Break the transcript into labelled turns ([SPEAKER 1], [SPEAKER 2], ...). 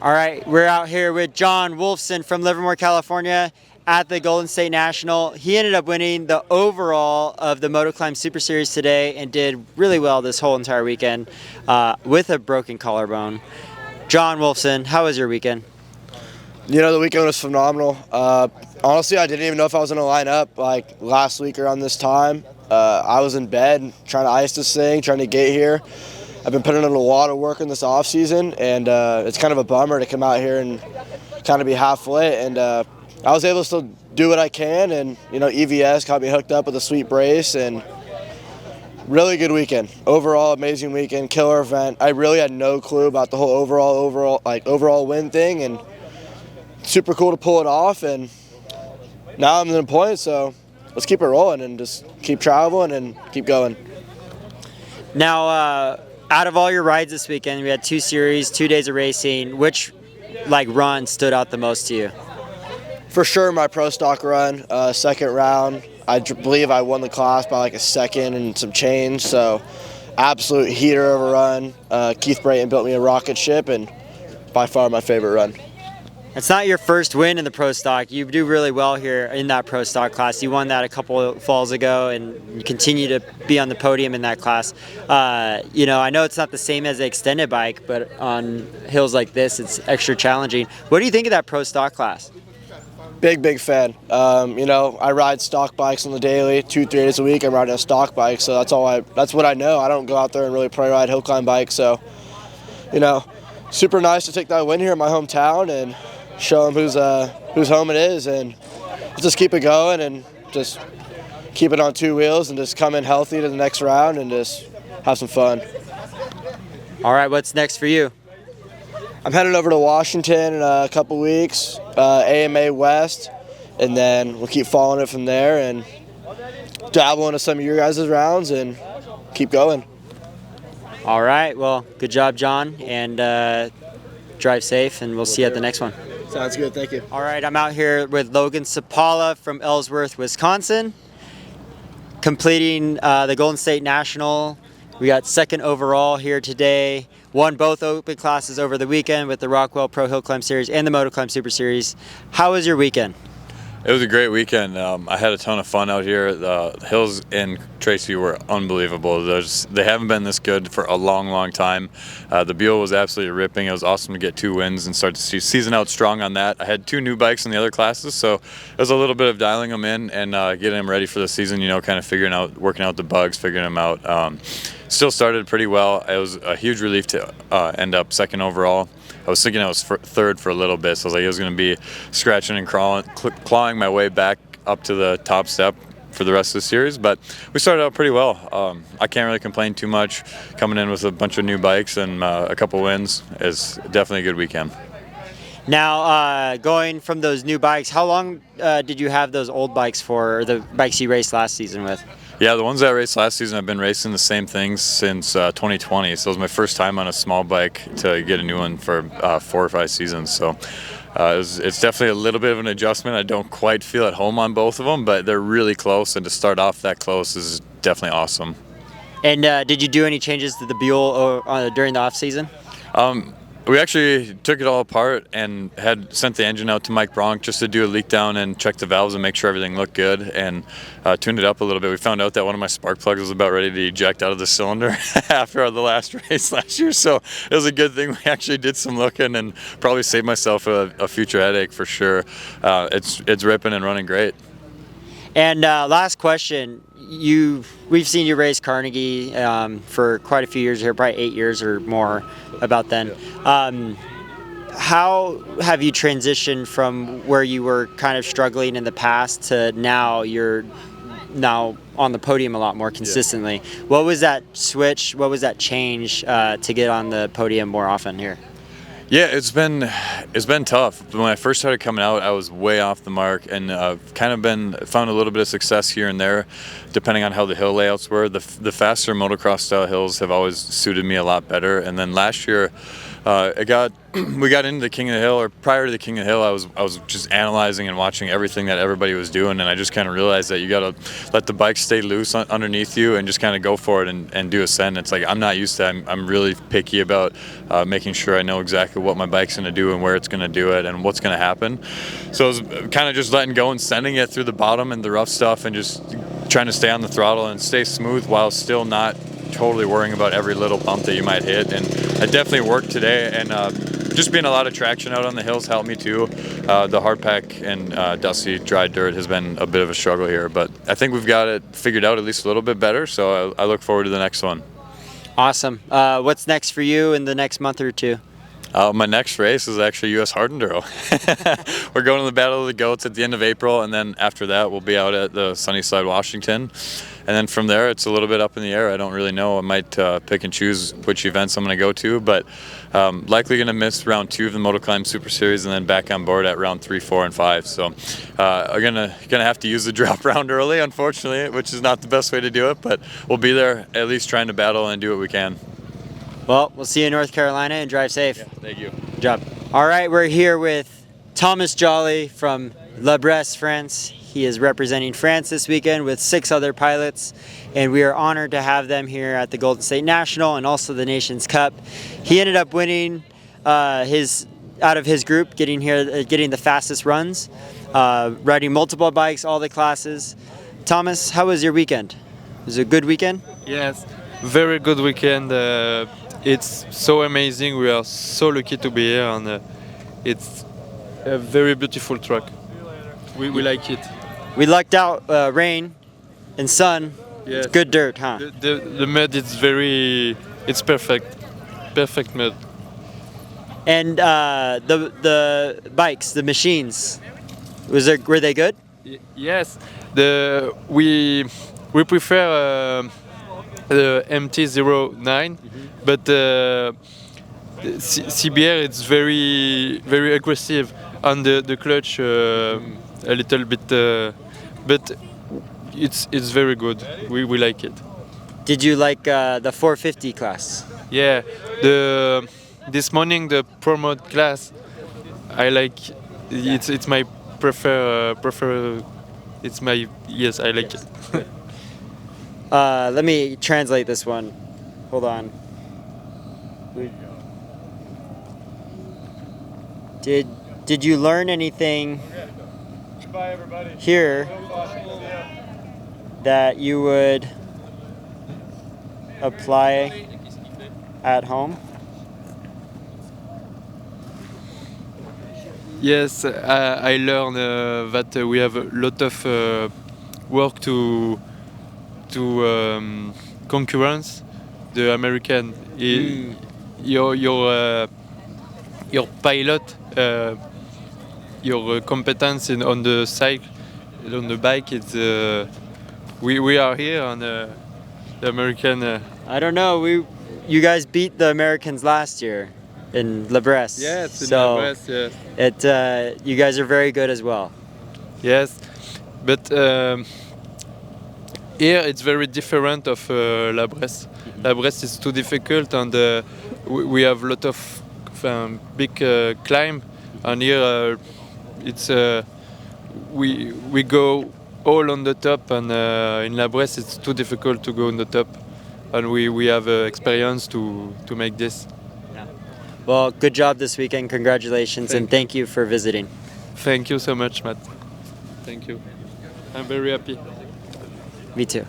[SPEAKER 1] All right, we're out here with John Wolfson from Livermore, California at the Golden State National. He ended up winning the overall of the Motoclimb Super Series today and did really well this whole entire weekend with a broken collarbone. John Wolfson, how was your weekend?
[SPEAKER 2] You know, the weekend was phenomenal. Honestly, I didn't even know if I was going to line up like last week around this time. I was in bed trying to ice this thing, trying to get here. I've been putting in a lot of work in this off season, and it's kind of a bummer to come out here and kind of be halfway. And I was able to still do what I can, and you know, EVS got me hooked up with a sweet brace, and really good weekend. Overall, amazing weekend, killer event. I really had no clue about the whole overall win thing, and super cool to pull it off. And now I'm in a point, so let's keep it rolling and just keep traveling and keep going.
[SPEAKER 1] Now, out of all your rides this weekend, we had 2 series, 2 days of racing. Which run stood out the most to you?
[SPEAKER 2] For sure, my pro stock run, second round. I believe I won the class by like a second and some change. So, absolute heater of a run. Keith Brayton built me a rocket ship, and by far my favorite run.
[SPEAKER 1] It's not your first win in the pro stock. You do really well here in that pro stock class. You won that a couple of falls ago, and you continue to be on the podium in that class. You know, I know it's not the same as the extended bike, but on hills like this, it's extra challenging. What do you think of that pro stock class?
[SPEAKER 2] Big fan. You know, I ride stock bikes on the daily, 2-3 days a week. I'm riding a stock bike, so that's what I know. I don't go out there and really pro ride hill climb bikes. So, you know, super nice to take that win here in my hometown and show them whose home it is, and just keep it going and just keep it on 2 wheels and just come in healthy to the next round and just have some fun.
[SPEAKER 1] All right, what's next for you?
[SPEAKER 2] I'm headed over to Washington in a couple weeks, AMA West, and then we'll keep following it from there and dabble into some of your guys' rounds and keep going.
[SPEAKER 1] All right, well, good job, John, and drive safe, and we'll see you at the next one.
[SPEAKER 2] Sounds good, thank you.
[SPEAKER 1] All right, I'm out here with Logan Sapala from Ellsworth, Wisconsin, completing the Golden State National. We got second overall here today. Won both open classes over the weekend with the Rockwell Pro Hillclimb Series and the Motoclimb Super Series. How was your weekend?
[SPEAKER 3] It was a great weekend. I had a ton of fun out here. The hills in Tracy were unbelievable. They haven't been this good for a long time. The Buell was absolutely ripping. It was awesome to get 2 wins and start to see season out strong on that. I had 2 new bikes in the other classes, so it was a little bit of dialing them in and getting them ready for the season, you know, kind of working out the bugs, figuring them out. Still started pretty well. It was a huge relief to end up second overall. I was thinking I was third for a little bit, so I was like, I was going to be scratching and clawing my way back up to the top step for the rest of the series, but we started out pretty well. I can't really complain too much. Coming in with a bunch of new bikes and a couple wins is definitely a good weekend.
[SPEAKER 1] Now, going from those new bikes, how long did you have those old bikes for, or the bikes you raced last season with?
[SPEAKER 3] Yeah, the ones that I raced last season, I've been racing the same things since 2020. So it was my first time on a small bike to get a new one for 4 or 5 seasons. So it's definitely a little bit of an adjustment. I don't quite feel at home on both of them, but they're really close. And to start off that close is definitely awesome.
[SPEAKER 1] And did you do any changes to the Buell during the off season?
[SPEAKER 3] We actually took it all apart and had sent the engine out to Mike Bronk just to do a leak down and check the valves and make sure everything looked good, and tuned it up a little bit. We found out that one of my spark plugs was about ready to eject out of the cylinder after the last race last year, so it was a good thing we actually did some looking and probably saved myself a future headache for sure. It's ripping and running great. And
[SPEAKER 1] last question, we've seen you race Carnegie for quite a few years here, probably 8 years or more about then. How have you transitioned from where you were kind of struggling in the past to now you're on the podium a lot more consistently? Yeah. What was that switch? What was that change to get on the podium more often here?
[SPEAKER 3] Yeah, it's been tough. When I first started coming out, I was way off the mark, and found a little bit of success here and there, depending on how the hill layouts were. The faster motocross style hills have always suited me a lot better. And then last year, We got into the King of the Hill, or prior to the King of the Hill, I was just analyzing and watching everything that everybody was doing, and I just kind of realized that you got to let the bike stay loose underneath you and just kind of go for it and do ascend. It's like I'm not used to that. I'm really picky about making sure I know exactly what my bike's going to do and where it's going to do it and what's going to happen. So I was kind of just letting go and sending it through the bottom and the rough stuff and just trying to stay on the throttle and stay smooth while still not totally worrying about every little bump that you might hit. And I definitely worked today, and just being a lot of traction out on the hills helped me too. The hard pack and dusty dry dirt has been a bit of a struggle here, but I think we've got it figured out at least a little bit better, so I look forward to the next one.
[SPEAKER 1] Awesome. What's next for you in the next month or two?
[SPEAKER 3] My next race is actually U.S. Hard Enduro. We're going to the Battle of the Goats at the end of April, and then after that we'll be out at the Sunnyside, Washington. And then from there it's a little bit up in the air. I don't really know. I might pick and choose which events I'm going to go to, but likely going to miss round 2 of the Motoclimb Super Series and then back on board at round 3, 4, and 5. So I'm gonna have to use the drop round early, unfortunately, which is not the best way to do it, but we'll be there at least trying to battle and do what we can.
[SPEAKER 1] Well, we'll see you in North Carolina and drive safe.
[SPEAKER 3] Yeah, thank you.
[SPEAKER 1] Good job. All right, we're here with Thomas Jolly from La Bresse, France. He is representing France this weekend with 6 other pilots, and we are honored to have them here at the Golden State National and also the Nations Cup. He ended up winning out of his group, getting the fastest runs, riding multiple bikes, all the classes. Thomas, how was your weekend? Was it a good weekend?
[SPEAKER 4] Yes, very good weekend. It's so amazing. We are so lucky to be here, and it's a very beautiful track. We like it.
[SPEAKER 1] We lucked out rain and sun.
[SPEAKER 4] Yes.
[SPEAKER 1] Good dirt, huh?
[SPEAKER 4] The mud is it's perfect mud.
[SPEAKER 1] And the bikes, the machines, were they good?
[SPEAKER 4] Yes, we prefer the MT-09, but CBR it's very aggressive, and the clutch a little bit, but it's very good. We like it.
[SPEAKER 1] Did you like the 450 class?
[SPEAKER 4] Yeah, this morning the Pro Mode class, I like. It's my prefer. It's my yes, I like it.
[SPEAKER 1] Let me translate this one. Hold on. Did you learn anything here that you would apply at home?
[SPEAKER 4] Yes, I learned that we have a lot of work to concurrence the American. Your pilot, your competence on the cycle, on the bike. It's we are here on the American.
[SPEAKER 1] I don't know. You guys beat the Americans last year in La Bresse.
[SPEAKER 4] Yes, in
[SPEAKER 1] so
[SPEAKER 4] La Bresse, yes.
[SPEAKER 1] You guys are very good as well.
[SPEAKER 4] Yes, but here it's very different of La Bresse. La Bresse is too difficult, and we have a lot of big climb, and here it's we go all on the top, and in La Bresse it's too difficult to go on the top, and we have experience to make this.
[SPEAKER 1] Yeah. Well, good job this weekend. Congratulations, and thank you for visiting.
[SPEAKER 4] Thank you so much, Matt. Thank you. I'm very happy.
[SPEAKER 1] Me too.